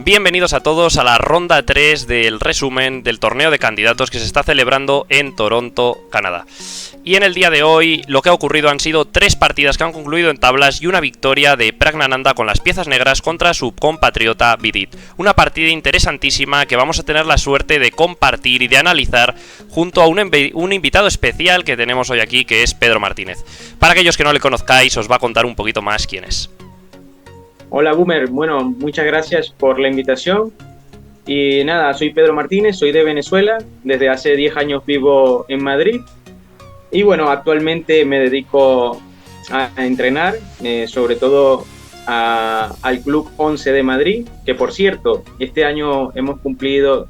Bienvenidos a todos a la ronda 3 del resumen del torneo de candidatos que se está celebrando en Toronto, Canadá. Y en el día de hoy lo que ha ocurrido han sido 3 partidas que han concluido en tablas y una victoria de Praggnanandhaa con las piezas negras contra su compatriota Vidit. Una partida interesantísima que vamos a tener la suerte de compartir y de analizar junto a un invitado especial que tenemos hoy aquí, que es Pedro Martínez. Para aquellos que no le conozcáis, os va a contar un poquito más quién es. Hola Boomer, bueno, muchas gracias por la invitación. Y nada, soy Pedro Martínez, soy de Venezuela, desde hace 10 años vivo en Madrid. Y bueno, actualmente me dedico a entrenar, sobre todo al Club 11 de Madrid, que por cierto, este año hemos cumplido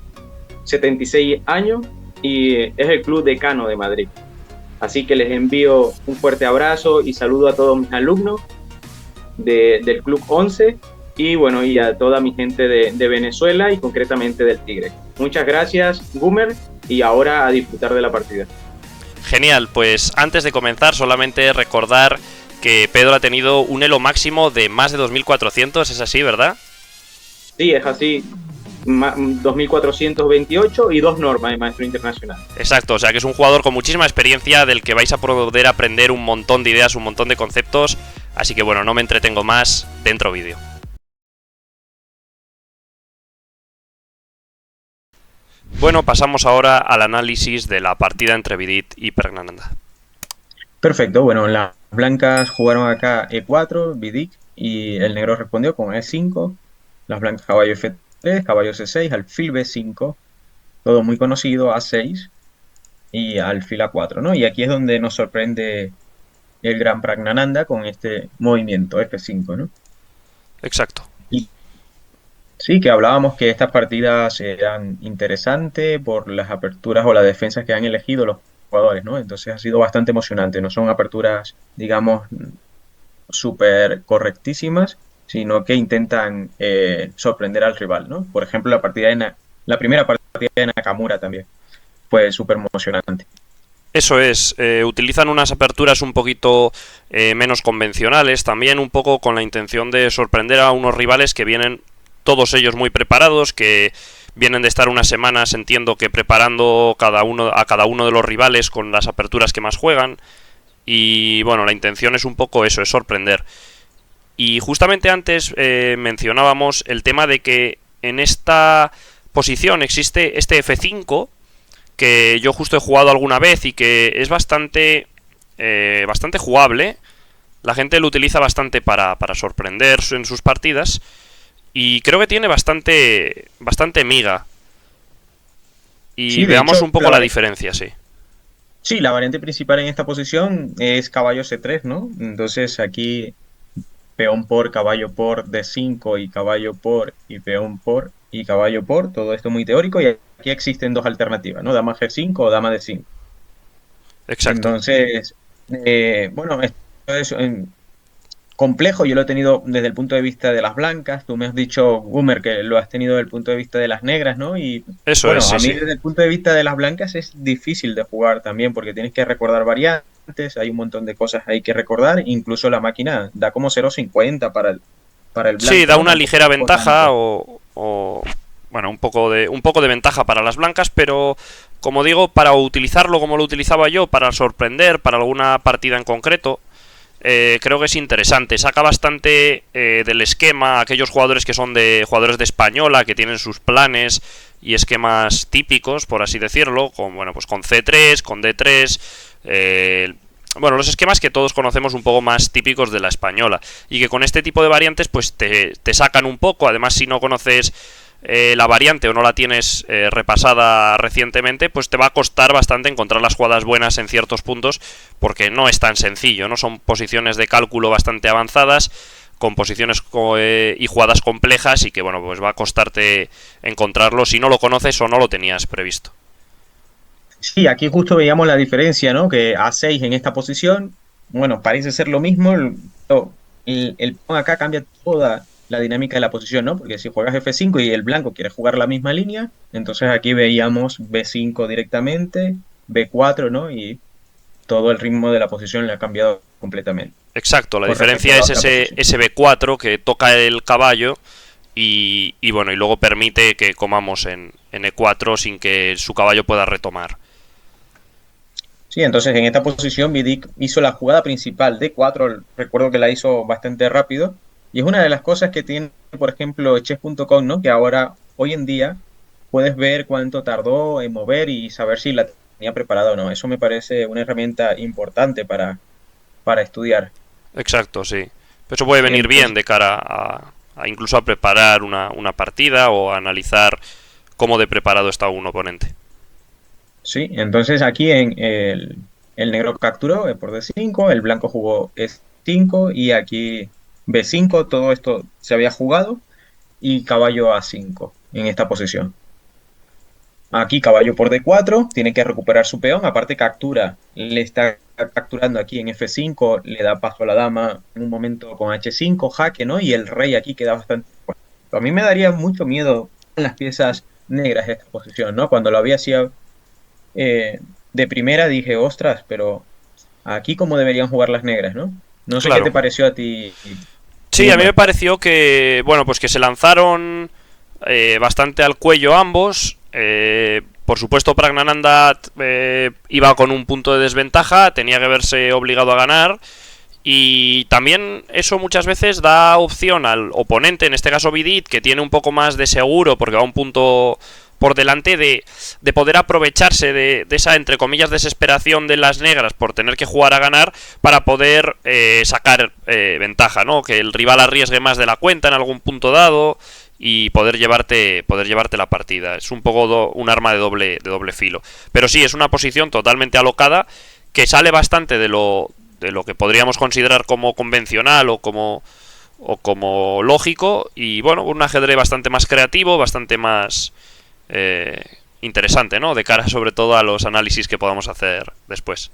76 años y es el Club Decano de Madrid. Así que les envío un fuerte abrazo y saludo a todos mis alumnos del Club 11 y bueno, y a toda mi gente de Venezuela y concretamente del Tigre. Muchas gracias, Boomer, y ahora a disfrutar de la partida. Genial, pues antes de comenzar solamente recordar que Pedro ha tenido un elo máximo de más de 2400, ¿es así, verdad? Sí, es así, 2428 y 2 normas de maestro internacional. Exacto, o sea que es un jugador con muchísima experiencia del que vais a poder aprender un montón de ideas, un montón de conceptos. Así que bueno, no me entretengo más, dentro vídeo. Bueno, pasamos ahora al análisis de la partida entre Vidit y Praggnanandhaa. Perfecto, bueno, las blancas jugaron acá E4, Vidit, y el negro respondió con E5, las blancas caballo F3, caballo C6, alfil B5, todo muy conocido, A6 y alfil A4, ¿no? Y aquí es donde nos sorprende el gran Praggnanandhaa con este movimiento F5, ¿no? Exacto. Y sí, que hablábamos que estas partidas eran interesantes por las aperturas o las defensas que han elegido los jugadores, ¿no? Entonces ha sido bastante emocionante, no son aperturas, digamos, súper correctísimas, sino que intentan sorprender al rival, ¿no? Por ejemplo, la primera partida de Nakamura también fue súper emocionante. Eso es, utilizan unas aperturas un poquito menos convencionales, también un poco con la intención de sorprender a unos rivales que vienen todos ellos muy preparados, que vienen de estar unas semanas, entiendo que preparando a cada uno de los rivales con las aperturas que más juegan. Y bueno, la intención es un poco eso, es sorprender. Y justamente antes mencionábamos el tema de que en esta posición existe este F5, que yo justo he jugado alguna vez y que es bastante jugable. La gente lo utiliza bastante para sorprender en sus partidas. Y creo que tiene bastante miga. Y sí, veamos hecho, un poco la diferencia, sí. Sí, la variante principal en esta posición es caballo C3, ¿no? Entonces aquí peón por, caballo por, D5 y caballo por y peón por y caballo por, todo esto muy teórico, y aquí existen dos alternativas, ¿no? Dama G5 o dama D5. Exacto. Entonces, bueno, esto es complejo, yo lo he tenido desde el punto de vista de las blancas, tú me has dicho, Boomer, que lo has tenido desde el punto de vista de las negras, ¿no? Y Eso bueno, es, sí, a mí sí. desde el punto de vista de las blancas es difícil de jugar también, porque tienes que recordar variantes, hay un montón de cosas ahí que recordar, incluso la máquina da como 0,50 para el blanco. Sí, da una Tampoco ligera es ventaja importante. bueno, un poco de ventaja para las blancas, pero como digo, para utilizarlo como lo utilizaba yo, para sorprender, para alguna partida en concreto, creo que es interesante. Saca bastante del esquema a aquellos jugadores que son jugadores de española, que tienen sus planes y esquemas típicos, por así decirlo, pues con C3, con D3, bueno, los esquemas que todos conocemos un poco más típicos de la española, y que con este tipo de variantes pues te sacan un poco. Además, si no conoces la variante o no la tienes repasada recientemente, pues te va a costar bastante encontrar las jugadas buenas en ciertos puntos, porque no es tan sencillo, ¿no? Son posiciones de cálculo bastante avanzadas, con posiciones y jugadas complejas, y que bueno, pues va a costarte encontrarlo si no lo conoces o no lo tenías previsto. Sí, aquí justo veíamos la diferencia, ¿no? Que A6 en esta posición, bueno, parece ser lo mismo, el peón acá cambia toda la dinámica de la posición, ¿no? Porque si juegas F5 y el blanco quiere jugar la misma línea, entonces aquí veíamos B5 directamente, B4, ¿no? Y todo el ritmo de la posición le ha cambiado completamente. Exacto, la Con respecto diferencia a la es otra ese posición. B4 que toca el caballo y bueno, y luego permite que comamos en E4 sin que su caballo pueda retomar. Sí, entonces en esta posición Vidic hizo la jugada principal de 4, recuerdo que la hizo bastante rápido, y es una de las cosas que tiene, por ejemplo, chess.com, ¿no? Que ahora, hoy en día, puedes ver cuánto tardó en mover y saber si la tenía preparada o no. Eso me parece una herramienta importante para estudiar. Exacto, sí. Eso puede venir bien de cara a incluso a preparar una partida o a analizar cómo de preparado está un oponente. Sí, entonces aquí el negro capturó por D5, el blanco jugó E5 y aquí B5, todo esto se había jugado y caballo A5 en esta posición. Aquí caballo por D4, tiene que recuperar su peón, aparte captura, le está capturando aquí en F5, le da paso a la dama en un momento con H5, jaque, ¿no? Y el rey aquí queda bastante fuerte. A mí me daría mucho miedo en las piezas negras esta posición, ¿no? Cuando lo había así de primera dije, ostras, pero aquí cómo deberían jugar las negras, ¿no? No sé Claro. qué te pareció a ti. Sí, a mí me pareció que, bueno, pues que se lanzaron bastante al cuello ambos. Por supuesto, Praggnanandhaa iba con un punto de desventaja, tenía que verse obligado a ganar. Y también eso muchas veces da opción al oponente, en este caso Vidit, que tiene un poco más de seguro porque va un punto por delante de poder aprovecharse de esa, entre comillas, desesperación de las negras por tener que jugar a ganar para poder sacar ventaja, ¿no? Que el rival arriesgue más de la cuenta en algún punto dado y poder llevarte la partida. Es un poco un arma de doble filo. Pero sí, es una posición totalmente alocada que sale bastante de lo que podríamos considerar como convencional o como lógico, y bueno, un ajedrez bastante más creativo, bastante más interesante, ¿no? De cara sobre todo a los análisis que podamos hacer después.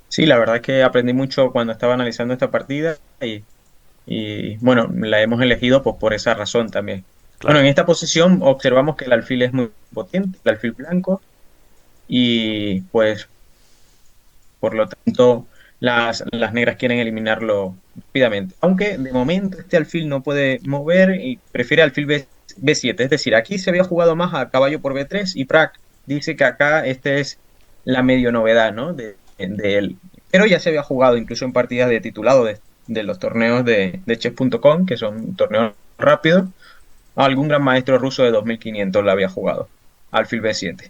Sí, la verdad es que aprendí mucho cuando estaba analizando esta partida y bueno, la hemos elegido pues por esa razón también. Claro. Bueno, en esta posición observamos que el alfil es muy potente, el alfil blanco, y pues por lo tanto las negras quieren eliminarlo rápidamente. Aunque de momento este alfil no puede mover y prefiere alfil B7. Es decir, aquí se había jugado más a caballo por B3 y Pragg dice que acá este es la medio novedad, ¿no? de él. Pero ya se había jugado incluso en partidas de titulado de los torneos de chess.com, que son torneos rápidos. Algún gran maestro ruso de 2500 lo había jugado, alfil B7.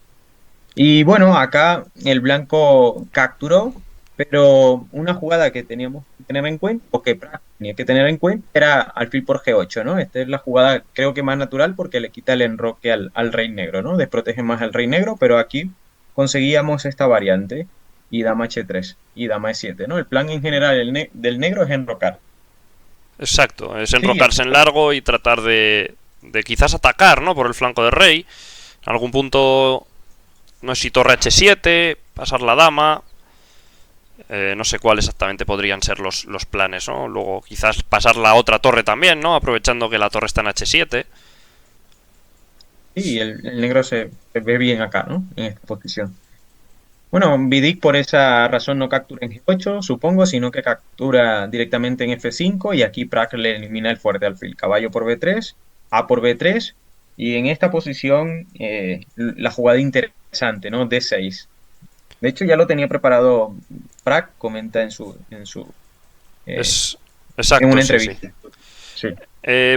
Y bueno, acá el blanco capturó, pero una jugada que teníamos que tener en cuenta, o que Pragg tenía que tener en cuenta, era alfil por G8, ¿no? Esta es la jugada creo que más natural porque le quita el enroque al rey negro, ¿no? Desprotege más al rey negro, pero aquí conseguíamos esta variante, y dama H3, y dama E7, ¿no? El plan en general del negro es enrocar. Exacto, es enrocarse en largo y tratar de quizás atacar, ¿no? Por el flanco del rey. En algún punto, no sé si torre H7, pasar la dama. No sé cuál exactamente podrían ser los planes, ¿no? Luego quizás pasar la otra torre también, ¿no? Aprovechando que la torre está en H7. Sí, el negro se ve bien acá, ¿no? En esta posición. Bueno, Vidic por esa razón no captura en G8, supongo, sino que captura directamente en F5 y aquí Pragg le elimina el fuerte alfil. Caballo por B3, A por B3 y en esta posición la jugada interesante, ¿no? D6. De hecho ya lo tenía preparado Pragg, comenta en exacto, en una sí, entrevista. Sí.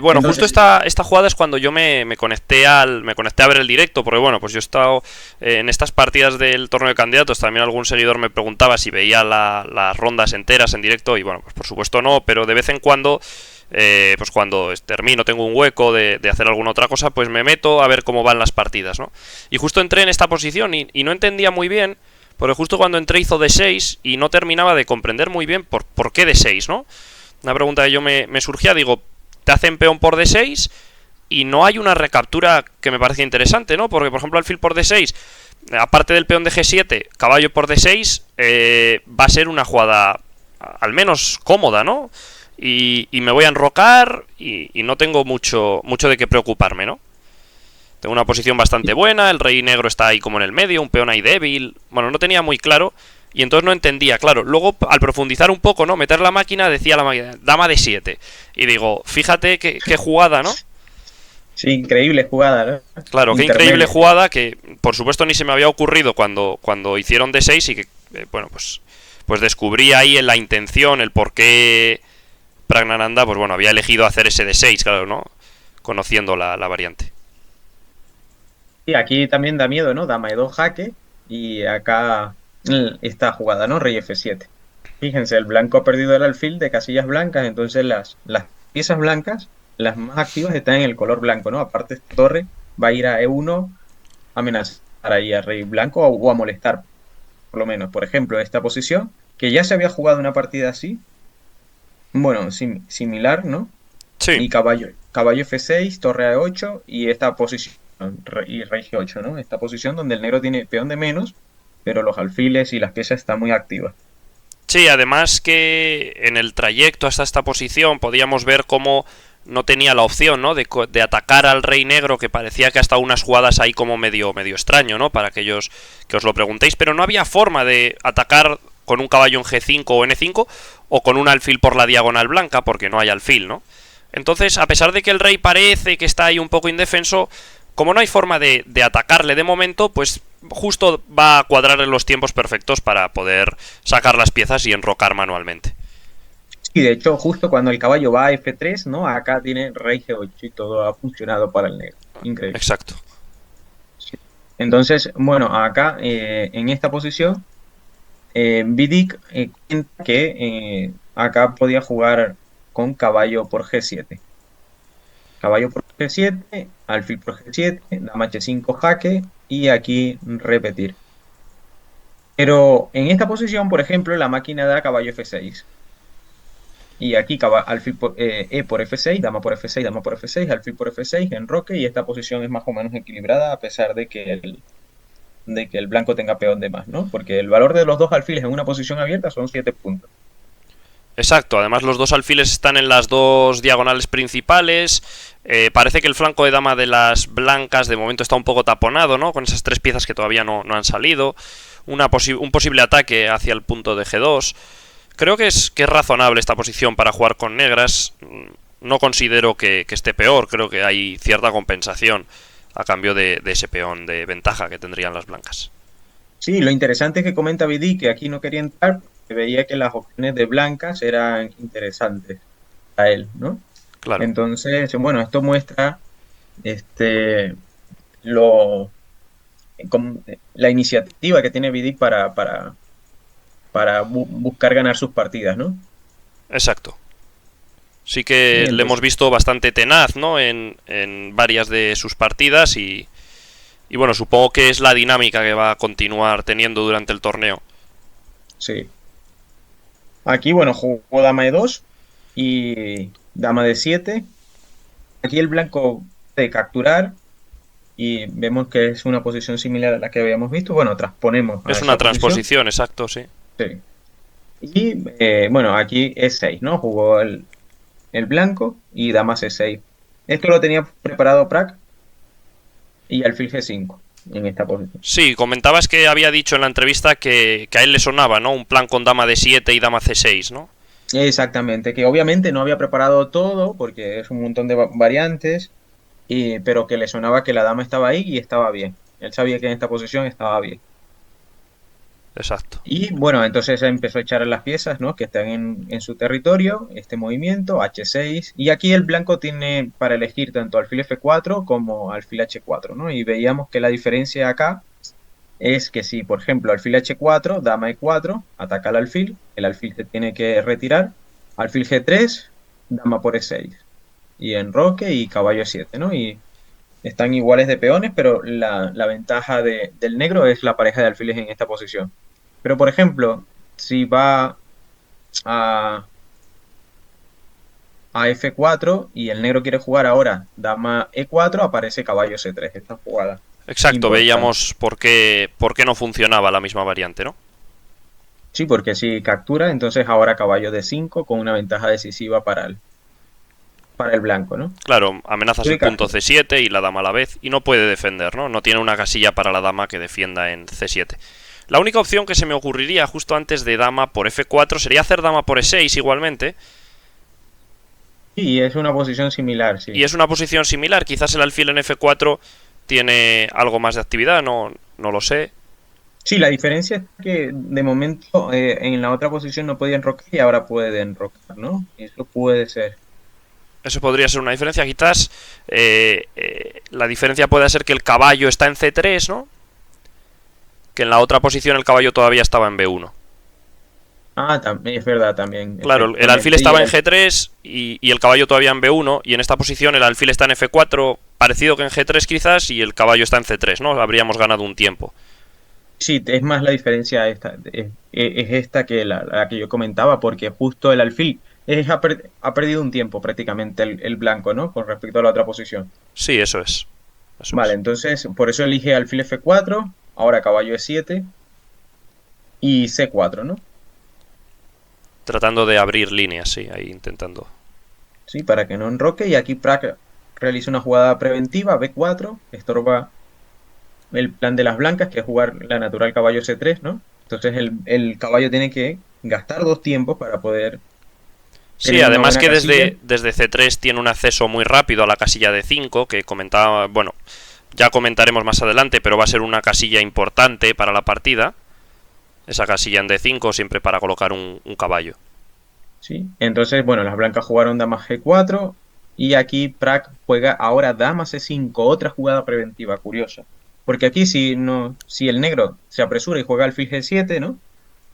Bueno, Entonces, justo esta jugada es cuando yo me conecté a ver el directo, porque bueno, pues yo he estado en estas partidas del torneo de candidatos, también algún seguidor me preguntaba si veía las rondas enteras en directo, y bueno, pues por supuesto no, pero de vez en cuando, pues cuando termino, tengo un hueco de hacer alguna otra cosa, pues me meto a ver cómo van las partidas, ¿no? Y justo entré en esta posición y no entendía muy bien, porque justo cuando entré hizo D6 y no terminaba de comprender muy bien por qué D6, ¿no? Una pregunta que yo me surgía, digo, te hacen peón por D6 y no hay una recaptura que me parece interesante, ¿no? Porque, por ejemplo, alfil por D6, aparte del peón de G7, caballo por D6, va a ser una jugada al menos cómoda, ¿no? Y me voy a enrocar y no tengo mucho de qué preocuparme, ¿no? Tengo una posición bastante buena, el rey negro está ahí como en el medio, un peón ahí débil. Bueno, no tenía muy claro y entonces no entendía, claro. Luego, al profundizar un poco, ¿no? Meter la máquina, decía la máquina, dama D7. Y digo, fíjate qué jugada, ¿no? Sí, increíble jugada, ¿no? Claro, qué increíble Intermedio. jugada que, por supuesto, ni se me había Intermedio. jugada que, por supuesto, ni se me había ocurrido cuando hicieron D6 y que, bueno, pues descubrí ahí la intención, el por qué Pragnananda, pues bueno, había elegido hacer ese D6, claro, ¿no? Conociendo la variante. Y aquí también da miedo, ¿no? Dama E2 jaque y acá esta jugada, ¿no? Rey F7. Fíjense, el blanco ha perdido el alfil de casillas blancas, entonces las piezas blancas, las más activas, están en el color blanco, ¿no? Aparte, esta torre va a ir a E1 a amenazar ahí a rey blanco o a molestar, por lo menos. Por ejemplo, esta posición, que ya se había jugado una partida así, bueno, similar, ¿no? Sí, Y caballo F6, torre A8 y esta posición, y rey G8, ¿no? Esta posición donde el negro tiene peón de menos, pero los alfiles y las piezas están muy activas. sí, además que en el trayecto hasta esta posición podíamos ver cómo no tenía la opción, ¿no? De atacar al rey negro, que parecía que hasta unas jugadas ahí como medio extraño, ¿no? Para aquellos que os lo preguntéis, pero no había forma de atacar con un caballo en G5 o N5 o con un alfil por la diagonal blanca, porque no hay alfil, ¿no? Entonces, a pesar de que el rey parece que está ahí un poco indefenso, como no hay forma de atacarle de momento, pues justo va a cuadrar en los tiempos perfectos para poder sacar las piezas y enrocar manualmente. Y de hecho, justo cuando el caballo va a F3, ¿no? Acá tiene rey G8 y todo ha funcionado para el negro. Increíble. Exacto. Entonces, bueno, acá en esta posición, Vidic cuenta que acá podía jugar con caballo por G7. Caballo por G7, alfil por G7, dama H5 jaque y aquí repetir. Pero en esta posición, por ejemplo, la máquina da caballo F6. Y aquí alfil E por F6, dama por F6, dama por F6, alfil por F6, enroque, y esta posición es más o menos equilibrada a pesar de que el blanco tenga peón de más, ¿no? Porque el valor de los dos alfiles en una posición abierta son 7 puntos. Exacto, además los dos alfiles están en las dos diagonales principales. Parece que el flanco de dama de las blancas de momento está un poco taponado, ¿no? Con esas tres piezas que todavía no han salido. Un posible ataque hacia el punto de G2. Creo que es razonable esta posición para jugar con negras. No considero que esté peor, creo que hay cierta compensación a cambio de ese peón de ventaja que tendrían las blancas. Sí, lo interesante es que comenta Vidi que aquí no quería entrar porque veía que las opciones de blancas eran interesantes a él, ¿no? Claro. Entonces, bueno, esto muestra este lo la iniciativa que tiene Vidi para buscar ganar sus partidas, ¿no? Exacto. Sí Y que le hemos entonces, visto bastante tenaz, ¿no? En varias de sus partidas y bueno, supongo que es la dinámica que va a continuar teniendo durante el torneo. sí. Aquí, bueno, jugó dama E2 y dama D7. Aquí el blanco de capturar y vemos que es una posición similar a la que habíamos visto. Bueno, transponemos a Es una esa posición. transposición, exacto, sí. Sí. Y bueno, aquí E6, ¿no? Jugó el blanco y dama C6. Esto lo tenía preparado Prak y alfil G5 en esta posición. Sí, comentabas que había dicho en la entrevista que a él le sonaba, ¿no? Un plan con dama D7 y dama C6, ¿no? Exactamente, que obviamente no había preparado todo porque es un montón de variantes, pero que le sonaba que la dama estaba ahí y estaba bien. Él sabía que en esta posición estaba bien. Exacto. Y bueno, entonces empezó a echar las piezas, ¿no? Que están en su territorio, este movimiento, H6. Y aquí el blanco tiene para elegir tanto alfil F4 como alfil H4, ¿no? Y veíamos que la diferencia acá es que si, por ejemplo, alfil H4, dama E4, ataca al alfil, el alfil se tiene que retirar, alfil G3, dama por E6, y enroque y caballo 7, ¿no? Y están iguales de peones, pero la ventaja del negro es la pareja de alfiles en esta posición. Pero, por ejemplo, si va a, a F4 y el negro quiere jugar ahora dama E4, aparece caballo C3, esta jugada. Exacto, Importante. veíamos por qué no funcionaba la misma variante, ¿no? Sí, porque si captura, entonces ahora caballo D5 con una ventaja decisiva para el blanco, ¿no? Claro, amenazas Puede el punto capturar. C7 y la dama a la vez y no puede defender, ¿no? No tiene una casilla para la dama que defienda en C7. La única opción que se me ocurriría justo antes de dama por F4 sería hacer dama por E6 igualmente. Y es una posición similar, Y sí. es una posición similar. Quizás el alfil en F4 tiene algo más de actividad, no lo sé. Sí, la diferencia es que de momento en la otra posición no podía enrocar y ahora puede enrocar, ¿no? Eso puede ser. Eso podría ser una diferencia. Quizás la diferencia puede ser que el caballo está en C3, ¿no? Que en la otra posición el caballo todavía estaba en B1. Ah, también es verdad, también, Claro, el alfil efectivamente. estaba en G3 y el caballo todavía en B1. Y en esta posición el alfil está en F4, parecido que en G3 quizás, y el caballo está en C3, ¿no? Habríamos ganado un tiempo. Sí, es más la diferencia esta, es esta que la que yo comentaba, porque justo el alfil ha perdido un tiempo prácticamente el blanco, ¿no? Con respecto a la otra posición. Sí, eso es. Eso Vale, es. entonces por eso elige alfil F4, ahora caballo E7 y C4, ¿no? Tratando de abrir líneas, sí, ahí intentando. Sí, para que no enroque. Y aquí Prak realiza una jugada preventiva, B4, estorba el plan de las blancas, que es jugar la natural caballo C3, ¿no? Entonces el caballo tiene que gastar dos tiempos para poder Sí, tener una además buena que casilla. desde C3 tiene un acceso muy rápido a la casilla de 5, que comentaba, bueno, ya comentaremos más adelante, pero va a ser una casilla importante para la partida. Esa casilla en D5 siempre para colocar un caballo. ¿Sí? Entonces, bueno, las blancas jugaron dama G4 y aquí Prak juega ahora dama C5, otra jugada preventiva, curiosa. Porque aquí si, no, si el negro se apresura y juega alfil G7, ¿no?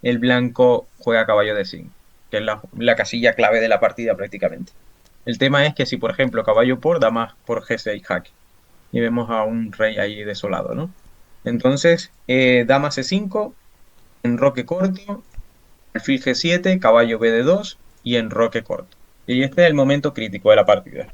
El blanco juega caballo D5, que es la casilla clave de la partida prácticamente. El tema es que si, por ejemplo, caballo por, dama por G6 jaque. Y vemos a un rey ahí desolado, ¿no? Entonces, dama C5, enroque corto, alfil G7, caballo BD2 y enroque corto. Y este es el momento crítico de la partida,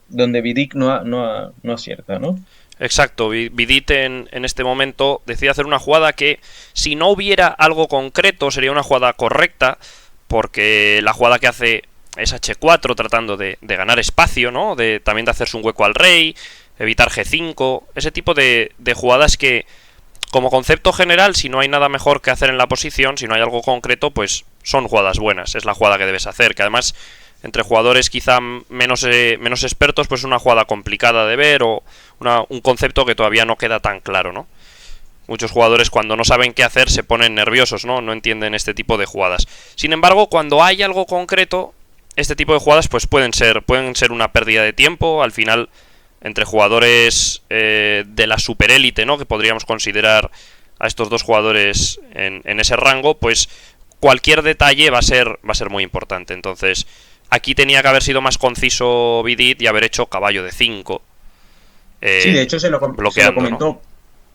donde Vidic no acierta, ¿no? Exacto, Vidit en este momento decide hacer una jugada que, si no hubiera algo concreto, sería una jugada correcta, porque la jugada que hace es H4 tratando de ganar espacio, ¿no? También de hacerse un hueco al rey, evitar G5, ese tipo de jugadas que, como concepto general, si no hay nada mejor que hacer en la posición, si no hay algo concreto, pues son jugadas buenas, es la jugada que debes hacer, que además entre jugadores quizá menos expertos, pues es una jugada complicada de ver o un concepto que todavía no queda tan claro, ¿no? Muchos jugadores cuando no saben qué hacer se ponen nerviosos, ¿no? No entienden este tipo de jugadas. Sin embargo, cuando hay algo concreto, este tipo de jugadas pues pueden ser una pérdida de tiempo. Al final, entre jugadores de la superélite, ¿no? Que podríamos considerar a estos dos jugadores en ese rango, pues cualquier detalle va a ser muy importante. Entonces, aquí tenía que haber sido más conciso Vidit y haber hecho caballo de 5, Sí, de hecho se lo bloqueando, ¿no? comentó.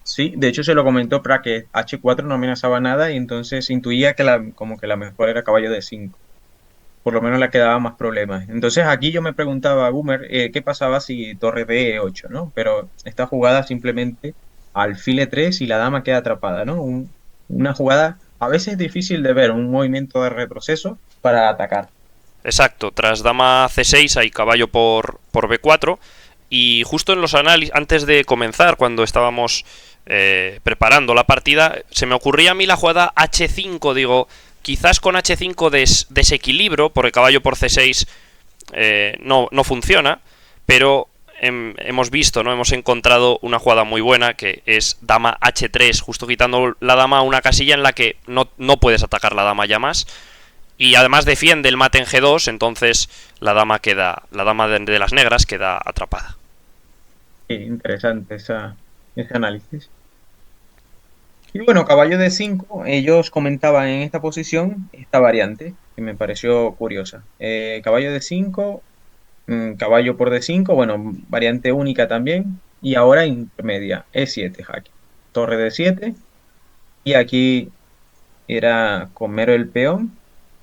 Sí, de hecho se lo comentó para que H4 no amenazaba nada y entonces intuía que como que la mejor era caballo de 5. Por lo menos le quedaba más problemas. Entonces aquí yo me preguntaba, Boomer, ¿qué pasaba si torre D E8, ¿no? Pero esta jugada simplemente alfil E3 y la dama queda atrapada, ¿no? Una jugada a veces difícil de ver, un movimiento de retroceso para atacar. Exacto, tras dama C6 hay caballo por B4 y justo en los análisis, antes de comenzar, cuando estábamos preparando la partida, se me ocurría a mí la jugada H5, digo, quizás con H5 desequilibro, porque caballo por C6 no funciona, pero hemos visto, ¿no? Hemos encontrado una jugada muy buena que es dama H3, justo quitando la dama a una casilla en la que no puedes atacar la dama ya más. Y además defiende el mate en G2, entonces la dama de las negras queda atrapada. Sí, interesante ese análisis. Y bueno, caballo de 5 ellos comentaban en esta posición esta variante, que me pareció curiosa. Caballo de 5 caballo por D5, bueno, variante única también. Y ahora intermedia, E7 jaque. Torre D7. Y aquí era comer el peón.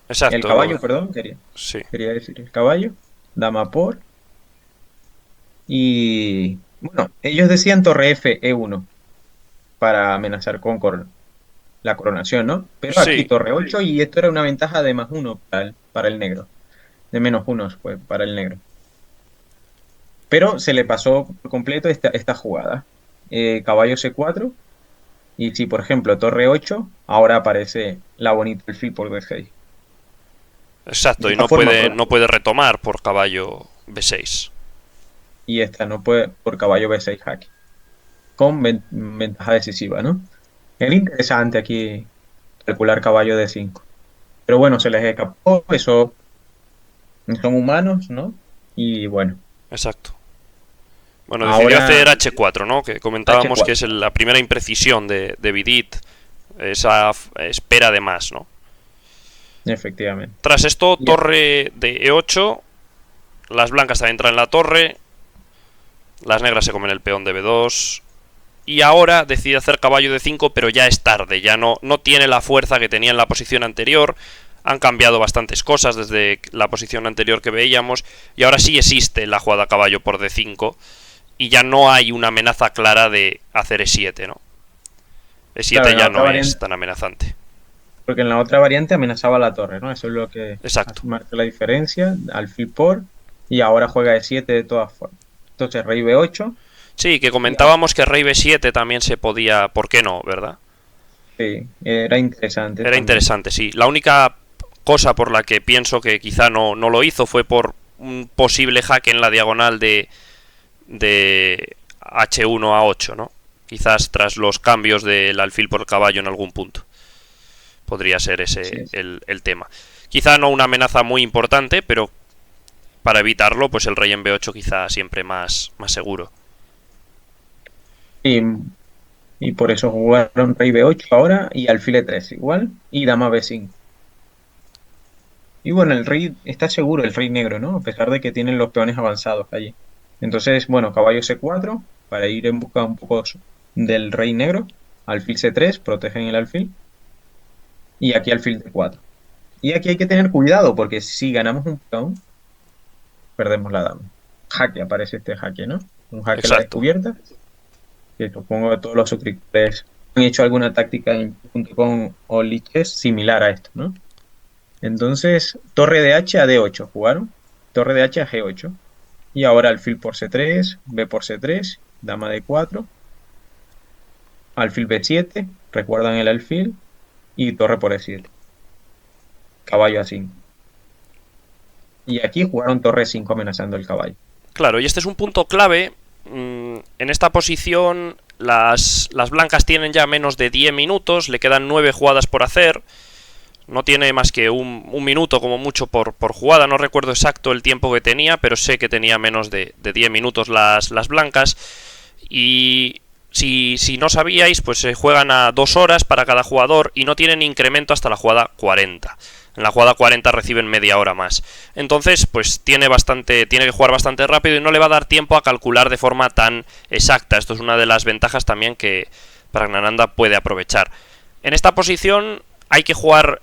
El Exacto, caballo, perdón, sí. quería decir el caballo. Dama por. Y bueno, ellos decían torre F, E1, para amenazar con la coronación, ¿no? Pero aquí Sí, torre 8 y esto era una ventaja de +1 para el negro. De -1 pues, para el negro. Pero se le pasó por completo esta jugada. Caballo C4. Y si, por ejemplo, torre 8, ahora aparece la bonita alfil por D6. Exacto, De y esta no forma, puede retomar por caballo B6. y esta no puede por caballo B6 jaque, con ventaja decisiva, ¿no? Era interesante aquí calcular caballo D5. Pero bueno, se les escapó, eso son humanos, ¿no? Y bueno, Exacto. Bueno, decidió hacer ahora H4, ¿no? Que comentábamos que H4, es la primera imprecisión de Vidit, esa espera de más, ¿no? efectivamente. Tras esto, Ya. torre de E8, las blancas también entran en la torre, las negras se comen el peón de B2, y ahora decide hacer caballo de 5, pero ya es tarde, ya no tiene la fuerza que tenía en la posición anterior. Han cambiado bastantes cosas desde la posición anterior que veíamos, y ahora sí existe la jugada caballo por D5, y ya no hay una amenaza clara de hacer E7, ¿no? Claro, E7 en la ya otra no es variante, tan amenazante. porque en la otra variante amenazaba la torre, ¿no? Eso es lo que Exacto. marca la diferencia, alfil por, y ahora juega E7 de todas formas. Entonces rey B8, Sí, que y ahora comentábamos que rey B7 también se podía... ¿Por qué no, verdad? sí, era interesante Era también. interesante, sí. La única cosa por la que pienso que quizá no lo hizo fue por un posible jaque en la diagonal de H1 a 8, ¿no? Quizás tras los cambios del alfil por caballo en algún punto. Podría ser Sí, ese el tema. Quizá no una amenaza muy importante, pero para evitarlo, pues el rey en B8 quizá siempre más seguro. y, y por eso jugaron rey B8 ahora y alfil E3 igual, y dama B5. Y bueno, el rey está seguro, el rey negro, ¿no? A pesar de que tienen los peones avanzados allí. Entonces, bueno, caballo C4 para ir en busca un poco del rey negro. Alfil C3, protegen el alfil. Y aquí alfil D4. Y aquí hay que tener cuidado porque si ganamos un peón, perdemos la dama. Jaque, aparece este jaque, ¿no? Un jaque a la Exacto. descubierta. Que supongo que todos los suscriptores han hecho alguna táctica en .com o liches similar a esto, ¿no? Entonces, torre de H a D8 jugaron. Torre de H a G8. Y ahora alfil por C3, B por C3, dama D4, alfil B7, recuerdan el alfil, y torre por E7, caballo A5. Y aquí jugaron torre 5 amenazando el caballo. Claro, y este es un punto clave. En esta posición las blancas tienen ya menos de 10 minutos, le quedan 9 jugadas por hacer. No tiene más que un minuto como mucho por jugada, no recuerdo exacto el tiempo que tenía, pero sé que tenía menos de 10 minutos las blancas. Y si no sabíais, pues se juegan a 2 horas para cada jugador y no tienen incremento hasta la jugada 40. En la jugada 40 reciben media hora más. Entonces, pues tiene que jugar bastante rápido y no le va a dar tiempo a calcular de forma tan exacta. Esto es una de las ventajas también que Praggnanandhaa puede aprovechar. En esta posición hay que jugar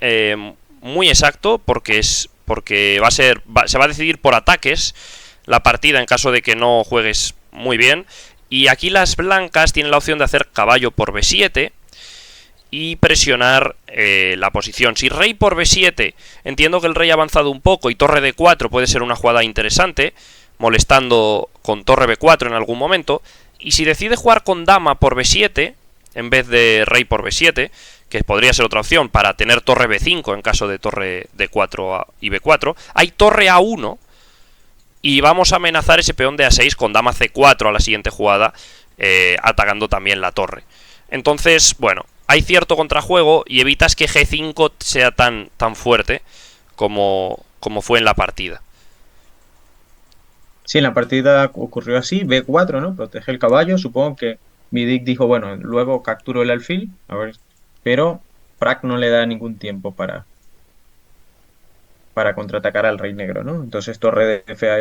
muy exacto porque se va a decidir por ataques la partida en caso de que no juegues muy bien. Y aquí las blancas tienen la opción de hacer caballo por B7 y presionar la posición. Si rey por B7, entiendo que el rey ha avanzado un poco y torre D4 puede ser una jugada interesante, molestando con torre B4 en algún momento. Y si decide jugar con dama por B7, en vez de rey por B7, que podría ser otra opción para tener torre B5 en caso de torre D4 y B4, hay torre A1 y vamos a amenazar ese peón de A6 con dama C4 a la siguiente jugada, atacando también la torre. Entonces, bueno, hay cierto contrajuego y evitas que G5 sea tan fuerte como fue en la partida. Sí, en la partida ocurrió así, B4, ¿no? Protege el caballo, supongo que Vidic dijo, bueno, luego capturo el alfil, a ver, pero Prag no le da ningún tiempo para contraatacar al rey negro, ¿no? Entonces torre de F a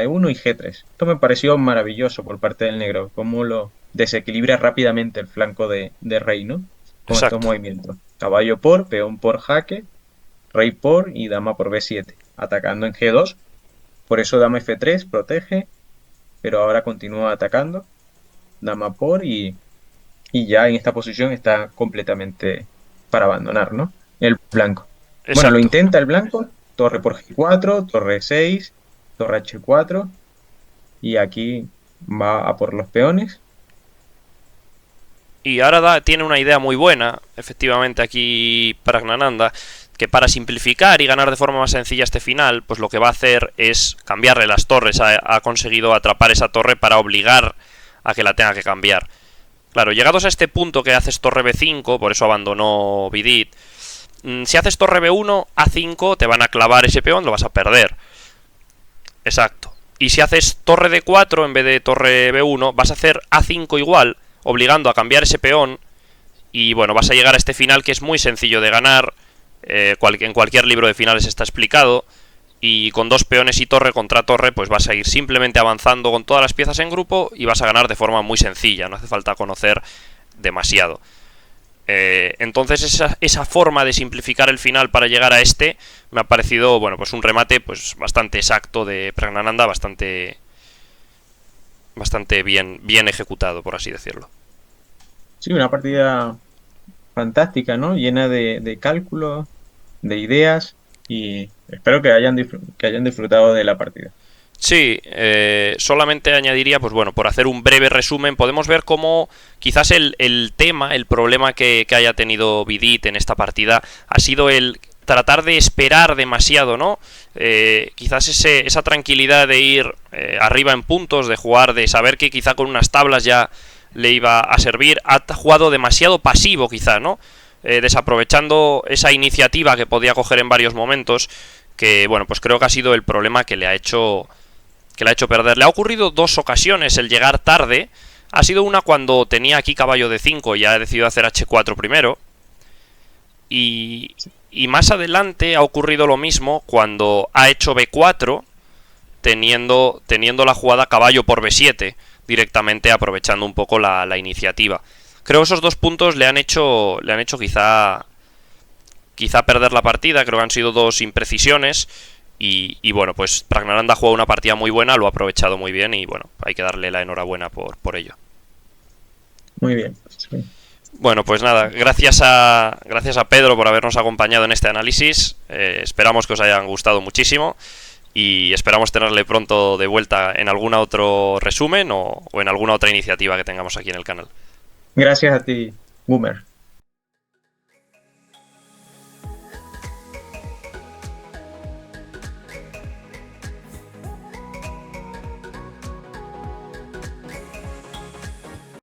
E1 y G3. Esto me pareció maravilloso por parte del negro, cómo lo desequilibra rápidamente el flanco de rey, ¿no? Con estos Exacto. movimientos. Caballo por, peón por jaque, rey por y dama por B7, atacando en G2. Por eso dama F3 protege, pero ahora continúa atacando. Dama por y ya en esta posición está completamente para abandonar, ¿no? El blanco. Bueno, lo Exacto. intenta el blanco, torre por G4, torre 6, torre H4, y aquí va a por los peones. Y ahora tiene una idea muy buena, efectivamente, aquí Praggnanandhaa, que para simplificar y ganar de forma más sencilla este final, pues lo que va a hacer es cambiarle las torres. Ha conseguido atrapar esa torre para obligar a que la tenga que cambiar. Claro, llegados a este punto que haces torre B5, por eso abandonó Vidit, si haces torre B1, A5, te van a clavar ese peón, lo vas a perder. Exacto. Y si haces torre D4 en vez de torre B1, vas a hacer A5 igual, obligando a cambiar ese peón. Y bueno, vas a llegar a este final que es muy sencillo de ganar. En cualquier libro de finales está explicado. Y con 2 peones y torre contra torre, pues vas a ir simplemente avanzando con todas las piezas en grupo y vas a ganar de forma muy sencilla. No hace falta conocer demasiado. Entonces esa forma de simplificar el final para llegar a este me ha parecido, bueno, pues un remate pues bastante exacto de Praggnanandhaa, bastante bien ejecutado, por así decirlo. Sí, una partida fantástica, ¿no? Llena de cálculos, de ideas, y espero que hayan disfrutado de la partida. Sí, solamente añadiría, pues bueno, por hacer un breve resumen, podemos ver cómo quizás el tema, el problema que haya tenido Vidit en esta partida ha sido el tratar de esperar demasiado, ¿no? Quizás esa tranquilidad de ir arriba en puntos, de jugar, de saber que quizá con unas tablas ya le iba a servir, ha jugado demasiado pasivo quizá, ¿no? Desaprovechando esa iniciativa que podía coger en varios momentos, que bueno, pues creo que ha sido el problema que le ha hecho perder. Le ha ocurrido 2 ocasiones el llegar tarde. Ha sido una cuando tenía aquí caballo de 5 y ha decidido hacer H4 primero. Y más adelante ha ocurrido lo mismo cuando ha hecho B4 teniendo la jugada caballo por B7, directamente aprovechando un poco la iniciativa. Creo que esos 2 puntos le han hecho quizá perder la partida. Creo que han sido 2 imprecisiones. Y bueno, pues Praggnanandhaa ha jugado una partida muy buena, lo ha aprovechado muy bien y bueno, hay que darle la enhorabuena por ello. Muy bien. Sí. Bueno, pues nada, gracias a Pedro por habernos acompañado en este análisis. Esperamos que os hayan gustado muchísimo y esperamos tenerle pronto de vuelta en algún otro resumen o en alguna otra iniciativa que tengamos aquí en el canal. Gracias a ti, Boomer.